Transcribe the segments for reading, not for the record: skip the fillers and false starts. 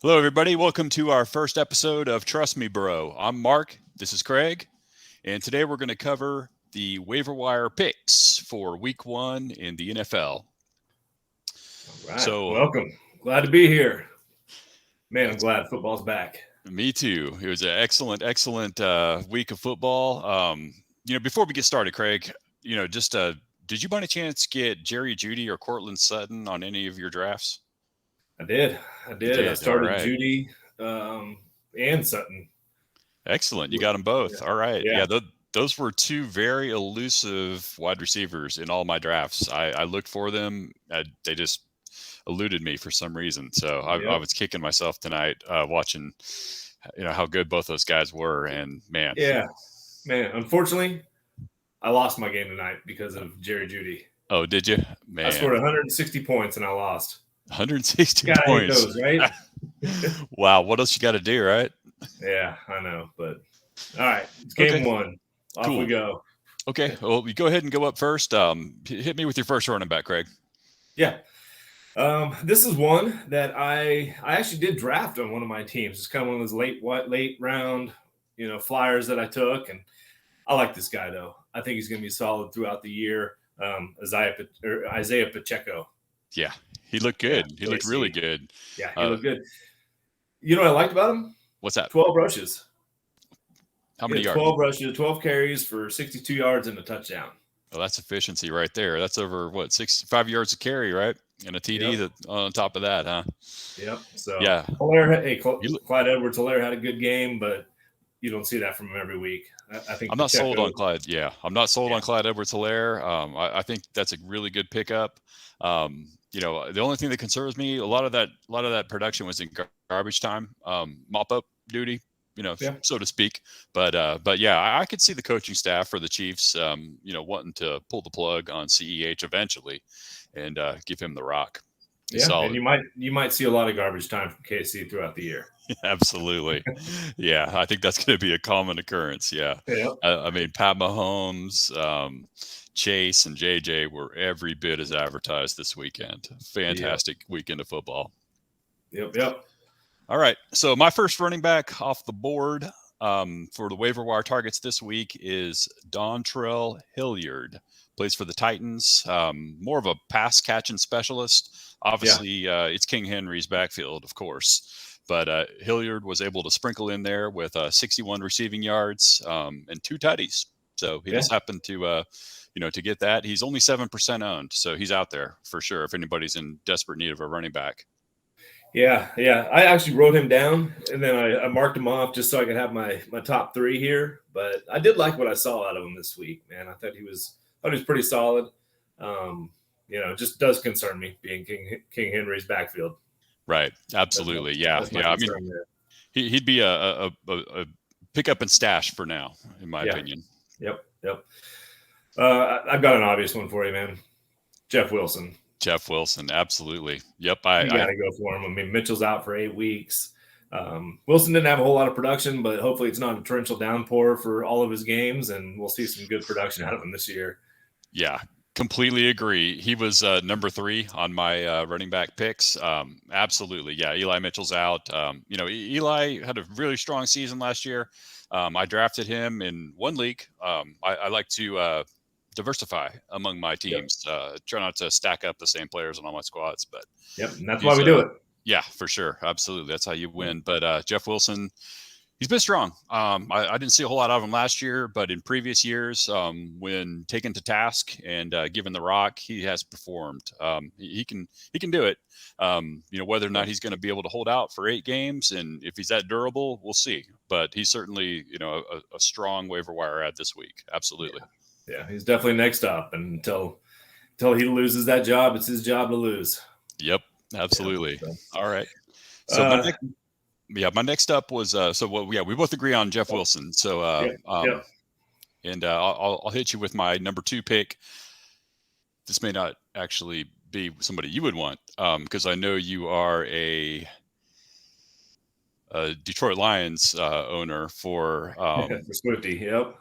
Hello, everybody. Welcome to our first episode of Trust Me, Bro. I'm Mark. This is Craig. And today we're going to cover the waiver wire picks for week one in the NFL. All right. So, Welcome. Glad to be here. Man, I'm that's glad football's back. me too. It was an excellent week of football. Before we get started, Craig, just did you by any chance get Jerry Judy or Cortland Sutton on any of your drafts? I did. I You did. I did. All started right. Judy and Sutton. Excellent. You got them both. All right. Yeah. Yeah. Those were two very elusive wide receivers in all my drafts. I looked for them. They just eluded me for some reason. So I Yep. was kicking myself tonight watching, how good both those guys were. And man, Yeah. Man, unfortunately, I lost my game tonight because of Jerry Judy. oh, did you? I Man, scored 160 points and I lost. 160 Gotta hate points. those, right? Wow. What else you got to do, right? Yeah, I know. But all right, it's Okay. game one. Off we Cool. go. Okay. Well, you go ahead and go up first. Hit me with your first running back, Craig. Yeah. This is one that I actually did draft on one of my teams. It's kind of one of those late round, flyers that I took, and I like this guy though. I think he's going to be solid throughout the year. Isaiah Pacheco. Yeah. He looked Yeah, good. He looked really KC. good. Yeah, he Uh, looked good. You know what I liked about him? what's that? 12 rushes. How He many had yards? 12 rushes, 12 carries for 62 yards and a touchdown. Well, that's efficiency right there. That's over what 65 yards a carry, right? And a TD Yep. that on top of that, huh? Yep. So Yeah. Clyde Edwards-Helaire had a good game, but you don't see that from him every week. I think I'm not sold Pacheco. on Clyde. Yeah, I'm not sold Yeah. on Clyde Edwards-Helaire. I think that's a really good pickup. The only thing that concerns me, a lot of that production was in garbage time, mop up duty, Yeah. so to speak. But yeah, I could see the coaching staff for the Chiefs, wanting to pull the plug on CEH eventually, and give him the rock. He's Yeah, and solid. you might see a lot of garbage time from KC throughout the year. Absolutely. Yeah, I think that's going to be a common occurrence. Yeah. Yeah, I mean, Pat Mahomes, Chase, and JJ were every bit as advertised this weekend. yep, Fantastic weekend of football. yep. All right. So, my first running back off the board for the waiver wire targets this week is Dontrell Hilliard. Plays for the Titans. More of a pass catching specialist. Yeah, Obviously, it's King Henry's backfield, of course. But Hilliard was able to sprinkle in there with 61 receiving yards and 2 tutties. So he yeah, just happened to get that. He's only 7% owned, so he's out there for sure if anybody's in desperate need of a running back. yeah. I actually wrote him down, and then I marked him off just so I could have my top three here. But I did like what I saw out of him this week, man. I thought he was pretty solid. Just does concern me being King Henry's backfield. Right. That's my Absolutely. Yeah. that's my Yeah. I mean, concern there. he'd be a pick up and stash for now, in my Yeah, opinion. yep. I've got an obvious one for you, man. Jeff Wilson. Jeff Wilson. Absolutely. Yep. You got to go for him. I mean, Mitchell's out for 8 weeks. Wilson didn't have a whole lot of production, but hopefully it's not a torrential downpour for all of his games, and we'll see some good production out of him this year. Yeah. Completely agree. He was number 3 on my running back picks. Absolutely. Yeah. Eli Mitchell's out. Eli had a really strong season last year. I drafted him in one league. I like to diversify among my Yep, teams. Try not to stack up the same players on all my squads, but yep, and that's why he's we do it. yeah, for sure, absolutely. That's how you win. But Jeff Wilson, he's been strong. I didn't see a whole lot of him last year, but in previous years, when taken to task and given the rock, he has performed. He can do it. Whether or not he's going to be able to hold out for 8 games, and if he's that durable, we'll see. But he's certainly a strong waiver wire ad this week. Absolutely. Yeah, he's definitely next up, and until he loses that job, it's his job to lose. Yep, Yeah. absolutely. So, All right. So uh, my next up was we both agree on Jeff Wilson. So yep, yep. and I'll hit you with my number 2 pick. This may not actually be somebody you would want because I know you are a Detroit Lions owner for For Swifty. Yep.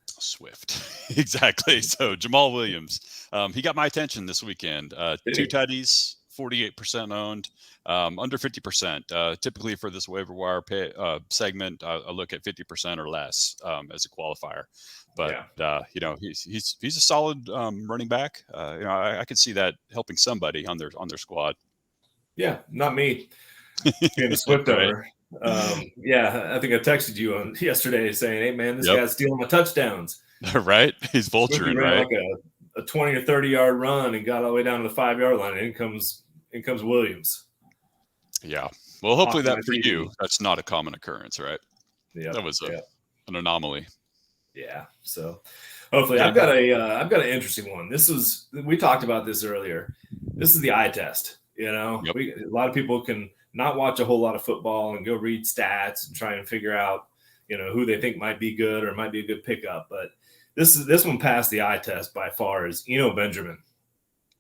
Swift. Exactly. So Jamal Williams, he got my attention this weekend. Did Two he? tutties, 48% owned, under 50%. Typically for this waiver wire segment, I look at 50% or less as a qualifier. But he's a solid running back. I could see that helping somebody on their squad. Yeah, not me being a Swift Right. owner. I think I texted you on yesterday saying, "Hey man, this Yep. guy's stealing my touchdowns." Right. He's Swifty vulturing, ran right? like a 20 or 30-yard run and got all the way down to the 5-yard line. And in comes Williams. Yeah. Well, hopefully Off my that for TV. you, that's not a common occurrence, right? Yep. That was Yep. an anomaly. Yeah. So hopefully Yeah. I've got an interesting one. We talked about this earlier. This is the eye test. Yep. A lot of people can not watch a whole lot of football and go read stats and try and figure out, who they think might be good or might be a good pickup. But this one passed the eye test by far is Eno Benjamin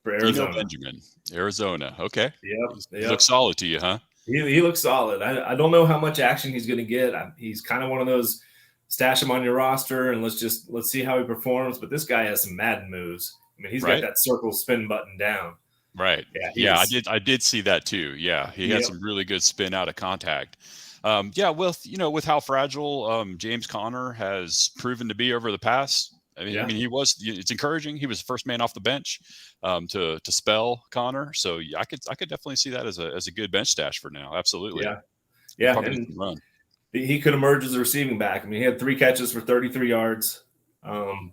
for Arizona. Eno Benjamin, Arizona. Okay. Yep. He looks solid to you, huh? He looks solid. I don't know how much action he's going to get. He's kind of one of those stash him on your roster and let's see how he performs. But this guy has some Madden moves. I mean, he's got that circle spin button down. Right. Yeah, I did see that too. Yeah, he had some really good spin out of contact. With how fragile James Conner has proven to be over the past. I mean, it's encouraging. He was the first man off the bench to spell Conner. So I could definitely see that as a good bench stash for now. Absolutely. Yeah. And run. He could emerge as a receiving back. I mean, he had 3 catches for 33 yards.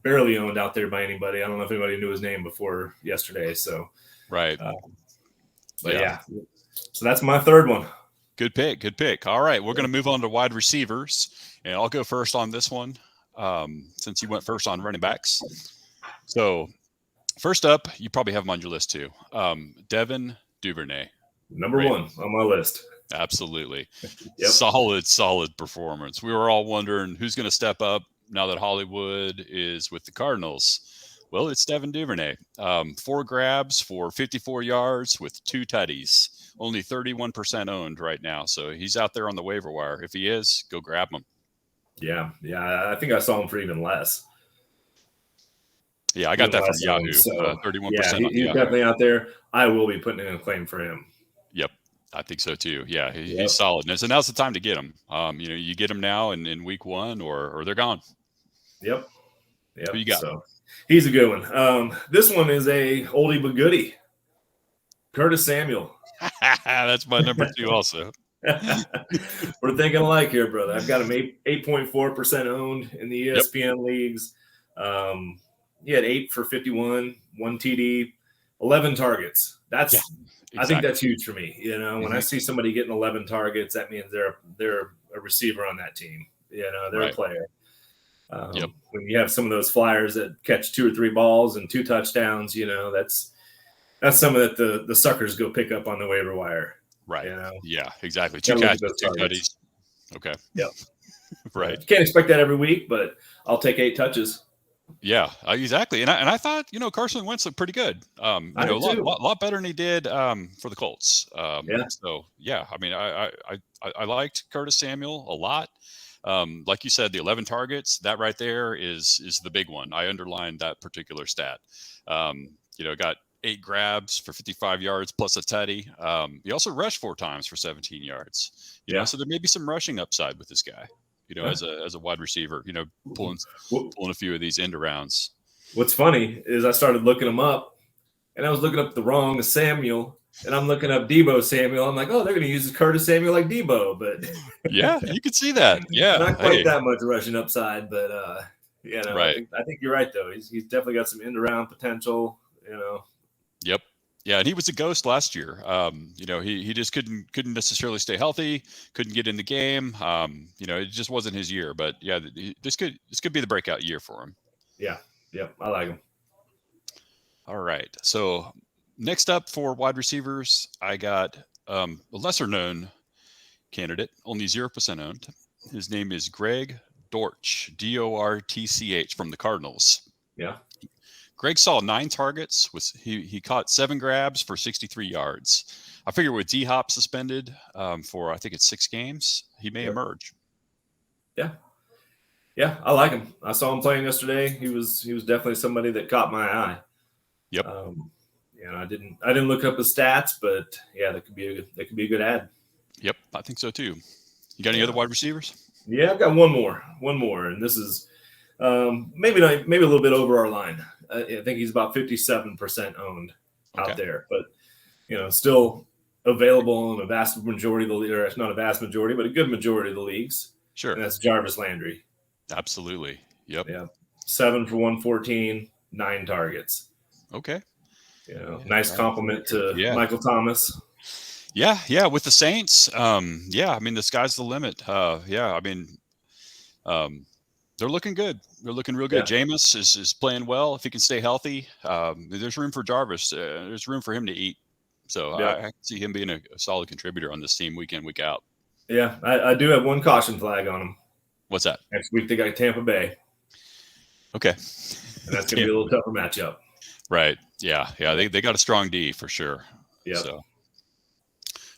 Barely owned out there by anybody. I don't know if anybody knew his name before yesterday. So right. So that's my third one. Good pick. All right, we're going to move on to wide receivers, and I'll go first on this one since you went first on running backs. So first up, you probably have him on your list too. Devin Duvernay. Number 1 on my list. Absolutely. Solid performance. We were all wondering who's going to step up now that Hollywood is with the Cardinals. Well, it's Devin Duvernay. 4 grabs for 54 yards with 2 tutties. Only 31% owned right now. So he's out there on the waiver wire. If he is, go grab him. Yeah. I think I saw him for even less. Yeah, I got that from Yahoo. So, 31%. Yeah, he's definitely out there. I will be putting in a claim for him. Yep. I think so too. Yeah, he's solid. And so now's the time to get him. You get him now in week 1 or they're gone. Yep. Who you got? So he's a good one. This one is a oldie but goodie. Curtis Samuel. That's my number 2 also. We're thinking alike here, brother. I've got him 8.4% owned in the ESPN leagues. He had 8 for 51, 1 TD, 11 targets. Exactly. I think that's huge for me. When I see somebody getting 11 targets, that means they're a receiver on that team. They're a player. When you have some of those flyers that catch 2 or 3 balls and 2 touchdowns, that's something that the suckers go pick up on the waiver wire. Right. Yeah, exactly. 2 catches, 2 tutties. Okay. Yep. Right. You can't expect that every week, but I'll take 8 touches. Yeah, exactly. And I thought, Carson Wentz looked pretty good. A lot better than he did for the Colts. So yeah, I mean, I liked Curtis Samuel a lot. Like you said, the 11 targets, that right there is the big one. I underlined that particular stat. Got 8 grabs for 55 yards plus a tutty. He also rushed 4 times for 17 yards. So there may be some rushing upside with this guy. As a wide receiver, pulling a few of these end arounds. What's funny is I started looking him up, and I was looking up the wrong Samuel, and I'm looking up Debo Samuel. I'm like, oh, they're going to use Curtis Samuel like Debo, but yeah, you could see that. Yeah, not quite that much rushing upside, but right. I think you're right though. He's definitely got some end around potential. Yep. Yeah, and he was a ghost last year. He just couldn't necessarily stay healthy, couldn't get in the game. It just wasn't his year. But yeah, this could be the breakout year for him. Yeah, I like him. All right. So next up for wide receivers, I got a lesser known candidate, only 0% owned. His name is Greg Dortch, Dortch from the Cardinals. Yeah. Greg saw 9 targets. He caught 7 grabs for 63 yards. I figure with D-Hop suspended for I think it's 6 games, he may emerge. Yeah, I like him. I saw him playing yesterday. He was definitely somebody that caught my eye. Yep. I didn't look up his stats, but yeah, that could be a good ad. Yep, I think so too. You got any other wide receivers? Yeah, I've got one more, and this is maybe a little bit over our line. I think he's about 57% owned out there, but still available in a vast majority of the league, or not a vast majority, but a good majority of the leagues. Sure, and that's Jarvis Landry. Absolutely. Yep. Yeah, 7 for 114, 9 targets. Okay. Nice compliment to Michael Thomas. Yeah, with the Saints. I mean, the sky's the limit. I mean, they're looking good. They're looking real good. Yeah. Jameis is playing well. If he can stay healthy, there's room for Jarvis. There's room for him to eat. So I can see him being a solid contributor on this team week in, week out. Yeah, I do have one caution flag on him. What's that? Next week they got Tampa Bay. Okay. And that's going to be a little tougher matchup. Right. Yeah. They got a strong D for sure. Yeah. So,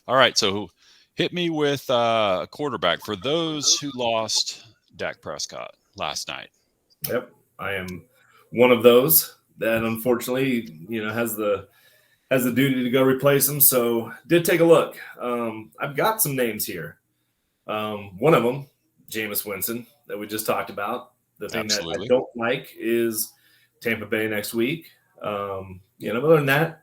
all right. So hit me with a quarterback for those who lost Dak Prescott last night. Yep. I am one of those that unfortunately, has the duty to go replace him. So did take a look. I've got some names here. One of them, Jameis Winston, that we just talked about. The thing that I don't like is Tampa Bay next week. Other than that,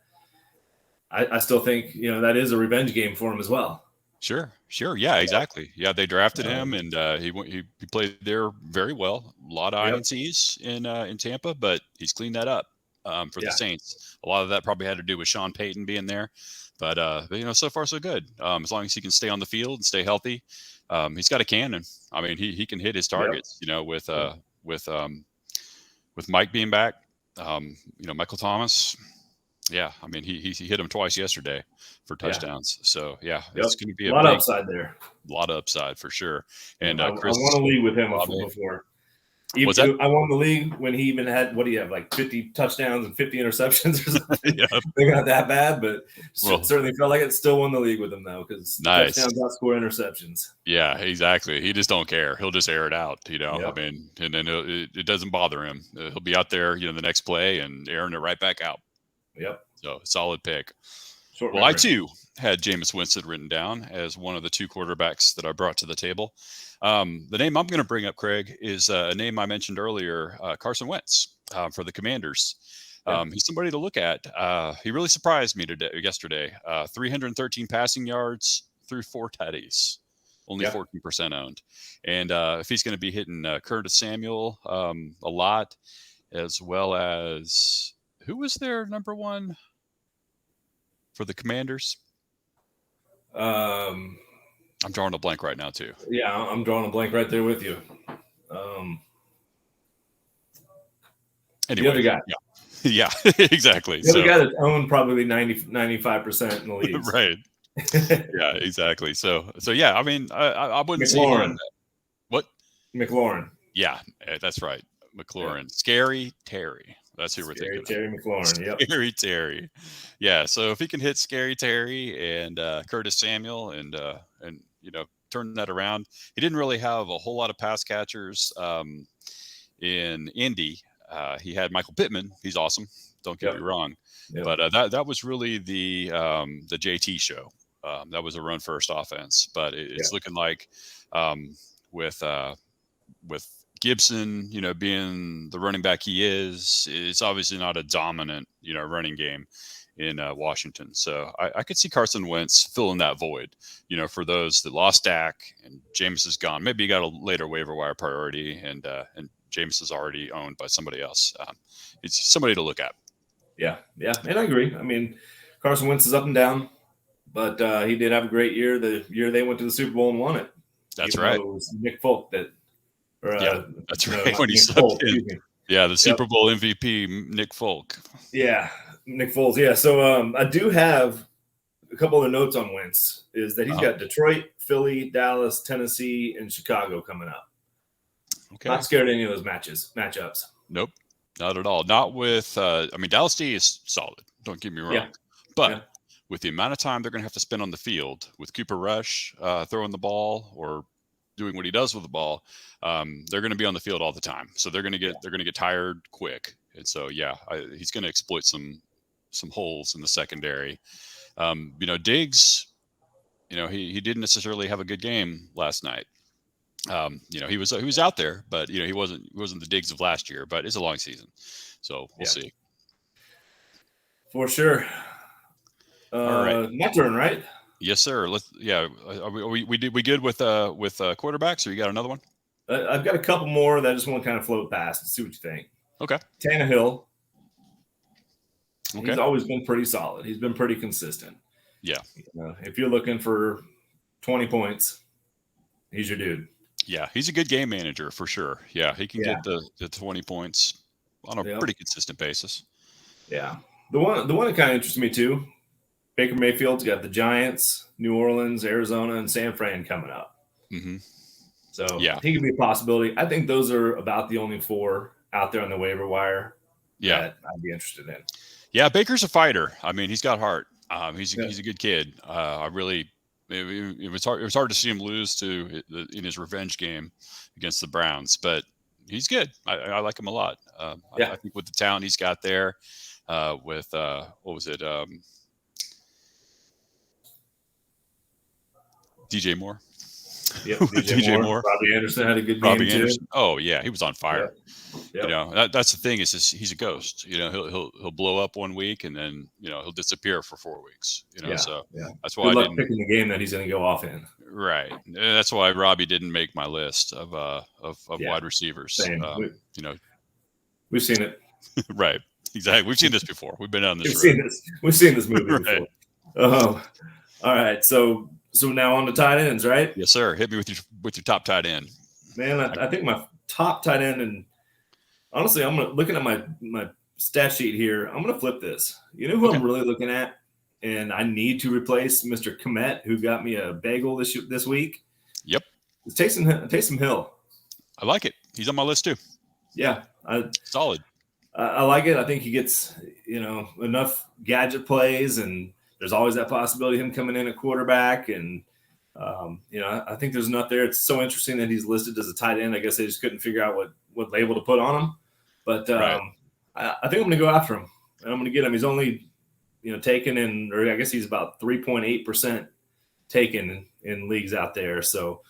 I still think, that is a revenge game for him as well. Sure. Yeah, exactly. Yeah, they drafted him, and he played there very well. A lot of INCs in Tampa, but he's cleaned that up for the Saints. A lot of that probably had to do with Sean Payton being there, but so far so good. As long as he can stay on the field and stay healthy, he's got a cannon. I mean, he can hit his targets. With Mike being back, Michael Thomas. Yeah, I mean, he hit him twice yesterday for touchdowns. So it's going to be a lot of upside there. A lot of upside for sure. And I won the league with him before. I won the league when he even had, what do you have, like 50 touchdowns and 50 interceptions or something? They're not that bad, but certainly felt like it. Still won the league with him though, because touchdowns outscore interceptions. Yeah, exactly. He just don't care. He'll just air it out. I mean, and then it doesn't bother him. He'll be out there, the next play and airing it right back out. Yep. So solid pick. I too had Jameis Winston written down as one of the 2 quarterbacks that I brought to the table. The name I'm going to bring up, Craig, is a name I mentioned earlier, Carson Wentz for the Commanders. He's somebody to look at. He really surprised me yesterday. 313 passing yards through 4 tutties, only 14% owned. And if he's going to be hitting Curtis Samuel a lot, as well as who was their number 1 for the Commanders? I'm drawing a blank right now too. Yeah, I'm drawing a blank right there with you. Anyway, the other guy. Yeah, exactly. The other guy that's owned probably 95% in the league. Right. Yeah, exactly. So yeah, I mean, I wouldn't see him. What? McLaurin. Yeah, that's right. McLaurin. Yeah. Scary Terry. That's who we're thinking. Terry McLaurin. Yep. Scary Terry. Yeah. So if he can hit Scary Terry and Curtis Samuel and turn that around, he didn't really have a whole lot of pass catchers in Indy. He had Michael Pittman. He's awesome. Don't get me wrong. Yep. But that was really the JT show. That was a run first offense. But it's looking like with Gibson, being the running back he is, it's obviously not a dominant, running game in Washington. So I could see Carson Wentz filling that void, for those that lost Dak and Jameis is gone. Maybe you got a later waiver wire priority and Jameis is already owned by somebody else. It's somebody to look at. Yeah. And I agree. I mean, Carson Wentz is up and down, but he did have a great year. The year they went to the Super Bowl and won it. That's right. It was Nick Folk that. That's right. When he stepped in. Yeah, the Super Bowl MVP, Nick Folk. Yeah, Nick Foles. Yeah, so I do have a couple of notes on Wentz. Is that he's got Detroit, Philly, Dallas, Tennessee, and Chicago coming up. Okay. Not scared of any of those matchups. Nope, not at all. Not with. Dallas D is solid. Don't get me wrong, but with the amount of time they're going to have to spend on the field with Cooper Rush throwing the ball or doing what he does with the ball, they're going to be on the field all the time. So they're going to get tired quick. And so, he's going to exploit some holes in the secondary. Diggs, he didn't necessarily have a good game last night. He was out there, but he wasn't the Diggs of last year. But it's a long season, so we'll see. For sure. All right, my turn, right? yes, sir. Are we good with quarterbacks, or you got another one? I've got a couple more that I just want to kind of float past and see what you think. Okay. Tannehill. Okay. He's always been pretty solid. He's been pretty consistent. Yeah. If you're looking for 20 points, he's your dude. Yeah, he's a good game manager for sure. Yeah, he can get the 20 points on a pretty consistent basis. Yeah. The one that kind of interests me too, Baker Mayfield's got the Giants, New Orleans, Arizona, and San Fran coming up. Mm-hmm. So yeah, he could be a possibility. I think those are about the only 4 out there on the waiver wire that I'd be interested in. Yeah, Baker's a fighter. I mean, he's got heart. He's a good kid. It was hard to see him lose in his revenge game against the Browns, but he's good. I like him a lot. I think with the talent he's got there, with what was it, DJ Moore. Yep, DJ Moore. Robbie Anderson had a good game too. Oh yeah, he was on fire. Yep. That's the thing is he's a ghost. He'll blow up one week and then he'll disappear for 4 weeks. So that's why good luck picking the game that he's going to go off in. Right. That's why Robbie didn't make my list of wide receivers. Same. We've seen it. Right. Exactly. We've seen this before. We've been on this. We've seen this movie before. All right. So now on to tight ends, right? Yes, sir. Hit me with your top tight end. Man, I think my top tight end, and honestly, looking at my stat sheet here. I'm gonna flip this. You know who I'm really looking at, and I need to replace Mr. Komet, who got me a bagel this week. Yep, it's Taysom Hill. I like it. He's on my list too. Yeah, solid. I like it. I think he gets enough gadget plays, and there's always that possibility of him coming in at quarterback. And, I think there's enough there. It's so interesting that he's listed as a tight end. I guess they just couldn't figure out what label to put on him. But I think I'm going to go after him. And I'm going to get him. He's only, taken in, or I guess he's about 3.8% taken in leagues out there. So,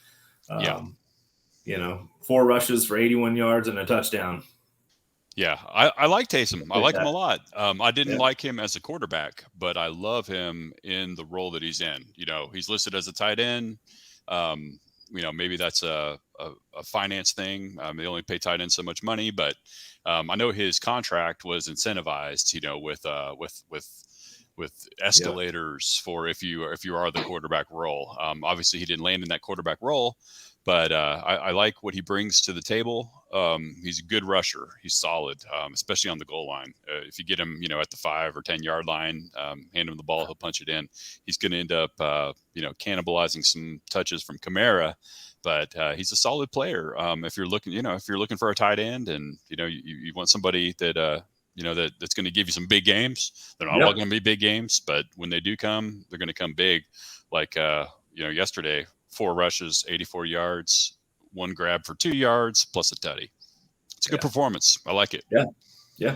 4 rushes for 81 yards and a touchdown. Yeah, I like Taysom. I like him a lot. I didn't like him as a quarterback, but I love him in the role that he's in. He's listed as a tight end. Maybe that's a finance thing. They only pay tight ends so much money, but I know his contract was incentivized. With escalators for if you are the quarterback role. Obviously, he didn't land in that quarterback role. But I like what he brings to the table. He's a good rusher. He's solid, especially on the goal line. If you get him, at the 5 or 10 yard line, hand him the ball, he'll punch it in. He's going to end up, cannibalizing some touches from Kamara, but he's a solid player. If you're looking for a tight end, and you want somebody that that's going to give you some big games. They're not all going to be big games, but when they do come, they're going to come big. Like yesterday. 4 rushes, 84 yards, 1 grab for 2 yards, plus a tutty. It's a good performance. I like it. Yeah.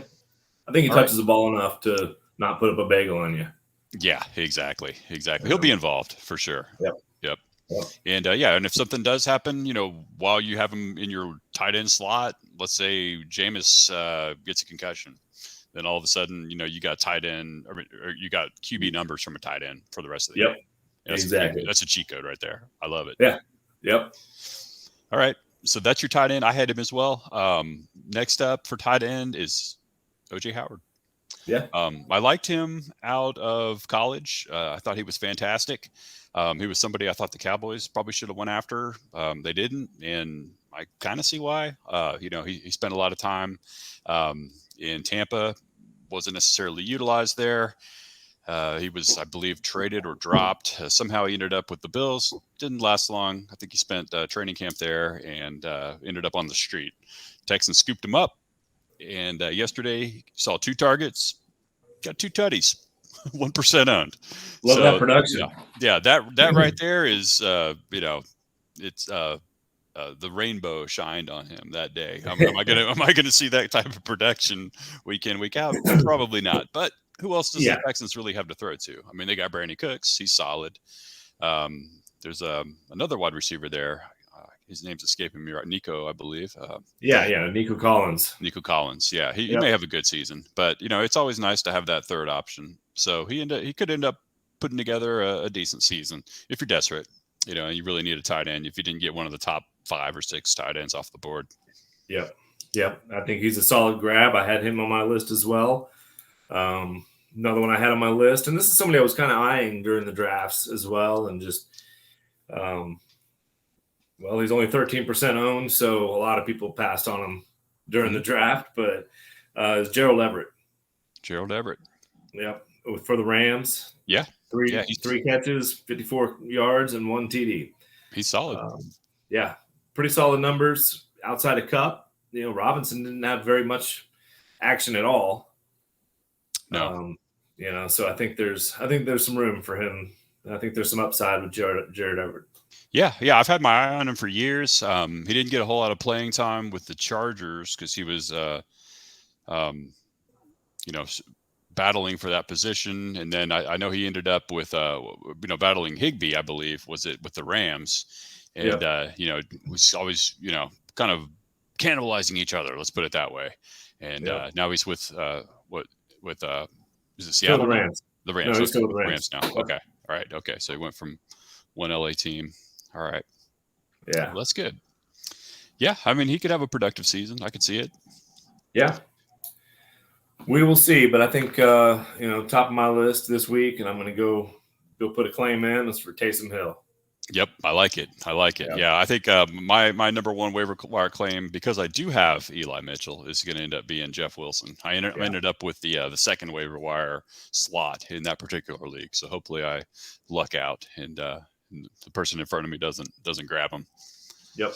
I think he touches the ball enough to not put up a bagel on you. Yeah, exactly. He'll be involved for sure. Yep. And and if something does happen, while you have him in your tight end slot, let's say Jameis gets a concussion, then all of a sudden, you got tight end or you got QB numbers from a tight end for the rest of the game. Exactly. That's a cheat code right there. I love it. Yeah. Yep. All right. So that's your tight end. I had him as well. Next up for tight end is OJ Howard. Yeah. I liked him out of college. I thought he was fantastic. He was somebody I thought the Cowboys probably should have went after. They didn't. And I kind of see why. He spent a lot of time in Tampa, wasn't necessarily utilized there. He was, I believe, traded or dropped. Somehow he ended up with the Bills. Didn't last long. I think he spent training camp there and ended up on the street. Texans scooped him up. And yesterday he saw 2 targets, got 2 tutties, 1% owned. Love that production. Yeah, that right there is, it's the rainbow shined on him that day. Am I gonna see that type of production week in, week out? Probably not. But who else does the Yeah. Texans really have to throw to? I mean, they got Brandon Cooks. He's solid. There's another wide receiver there. His name's escaping me right. Nico, I believe. Yeah. Nico Collins. Nico Collins. Yeah, he Yep. may have a good season, but it's always nice to have that third option. So he could end up putting together a decent season if you're desperate. And you really need a tight end if you didn't get one of the top 5 or 6 tight ends off the board. Yep. I think he's a solid grab. I had him on my list as well. Another one I had on my list, and this is somebody I was kind of eyeing during the drafts as well, and just, well, he's only 13% owned, so a lot of people passed on him during the draft, but it's Gerald Everett. Gerald Everett. Yep, for the Rams. Yeah. Three catches, 54 yards, and 1 TD. He's solid. Yeah, pretty solid numbers outside of Cup. Robinson didn't have very much action at all. No. So I think there's some room for him. I think there's some upside with Jared Everett. Yeah, I've had my eye on him for years. He didn't get a whole lot of playing time with the Chargers because he was, battling for that position, and then I know he ended up with, battling Higbee, I believe, was it with the Rams, and was always, kind of cannibalizing each other. Let's put it that way. And now he's with is it Seattle? The Rams. The Rams. No, he's still with the Rams now. Yeah. Okay. All right. Okay. So he went from one LA team. All right. Yeah. Well, that's good. Yeah. I mean, he could have a productive season. I could see it. Yeah. We will see. But I think, top of my list this week, and I'm going to go put a claim in, is for Taysom Hill. Yep. I like it. Yeah. I think my number one waiver wire claim, because I do have Eli Mitchell, is going to end up being Jeff Wilson. I ended up with the second waiver wire slot in that particular league. So hopefully I luck out and the person in front of me doesn't grab him. Yep.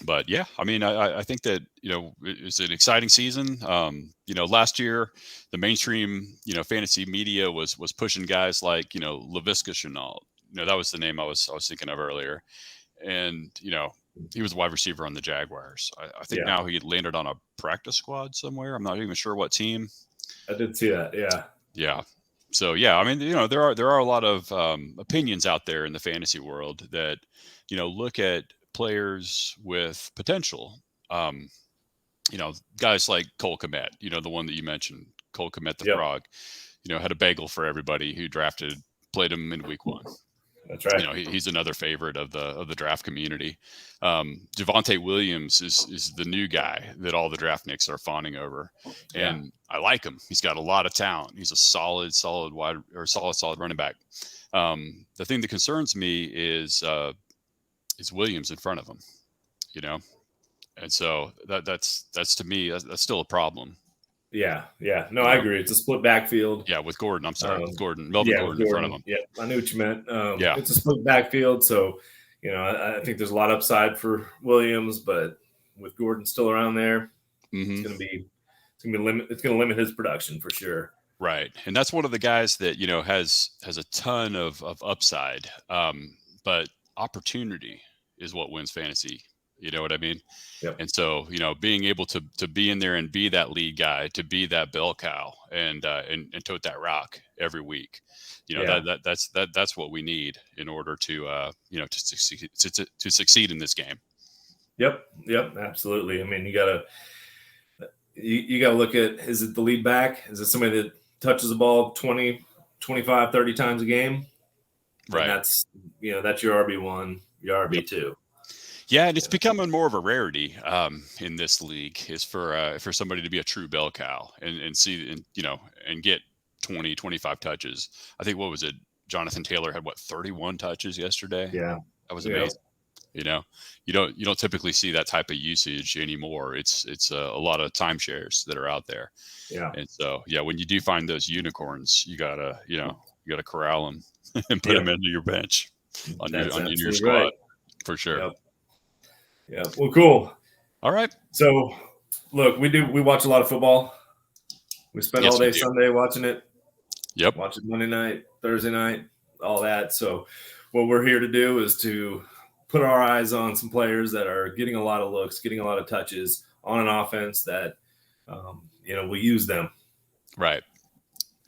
But yeah, I mean, I think that, it's an exciting season. Last year, the mainstream, fantasy media was pushing guys like, Laviska Shenault. That was the name I was thinking of earlier. And, he was a wide receiver on the Jaguars. I think now he landed on a practice squad somewhere. I'm not even sure what team. I did see that. Yeah. Yeah. So, yeah, I mean, there are a lot of opinions out there in the fantasy world that, look at players with potential. Guys like Cole Kmet, the one that you mentioned, Cole Kmet the Frog, had a bagel for everybody who played him in week 1. That's right. He's another favorite of the draft community. Javonte Williams is the new guy that all the draftniks are fawning over, and I like him. He's got a lot of talent. He's a solid running back. The thing that concerns me is Williams in front of him, and so that's to me that's still a problem. Yeah. No, I agree. It's a split backfield. Yeah, with Gordon. I'm sorry, with Gordon. Melvin Gordon in front of him. Yeah, I knew what you meant. It's a split backfield, so I think there's a lot of upside for Williams, but with Gordon still around there, it's going to limit his production for sure. Right, and that's one of the guys that has a ton of upside, but opportunity is what wins fantasy. You know what I mean? Yep. And so, being able to be in there and be that lead guy, to be that bell cow and tote that rock every week, that's what we need in order to succeed in this game. Yep, absolutely. I mean, you gotta look at, is it the lead back? Is it somebody that touches the ball 20, 25, 30 times a game? Right. And that's your RB1, your RB2. Yeah, and it's becoming more of a rarity in this league, is for somebody to be a true bell cow and see and get 20, 25 touches. I think, what was it? Jonathan Taylor had 31 touches yesterday. Yeah, that was amazing. You don't typically see that type of usage anymore. It's a lot of timeshares that are out there. Yeah, and so when you do find those unicorns, you gotta corral them and put them into your bench on your squad, right. For sure. Yep. Yeah. Well, cool. All right. So, look, we watch a lot of football. We spend all day Sunday watching it. Yep. Watching Monday night, Thursday night, all that. So, what we're here to do is to put our eyes on some players that are getting a lot of looks, getting a lot of touches on an offense that, we use them. Right.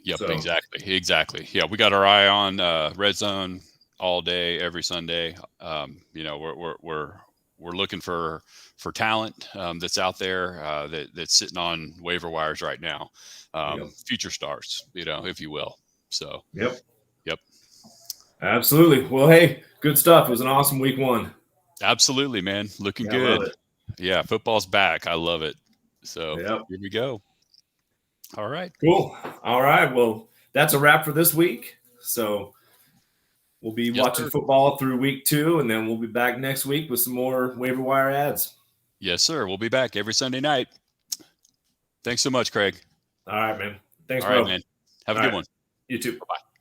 Yep, So, exactly. Yeah, we got our eye on red zone all day, every Sunday. We're looking for talent that's out there that's sitting on waiver wires right now, yep. future stars, if you will. So, Yep. yep, Absolutely. Well, hey, good stuff. It was an awesome week 1. absolutely, man, looking Yeah, I love good. it. Yeah, football's back. I love it. So Yep. here we go. All right. Cool. All right. Well, that's a wrap for this week. So we'll be Yes, watching sir. football through week 2, and then we'll be back next week with some more waiver wire ads. Yes, sir. We'll be back every Sunday night. Thanks so much, Craig. All right, man. Thanks, All right, bro. man. Have a All good right. one. You too. Bye-bye.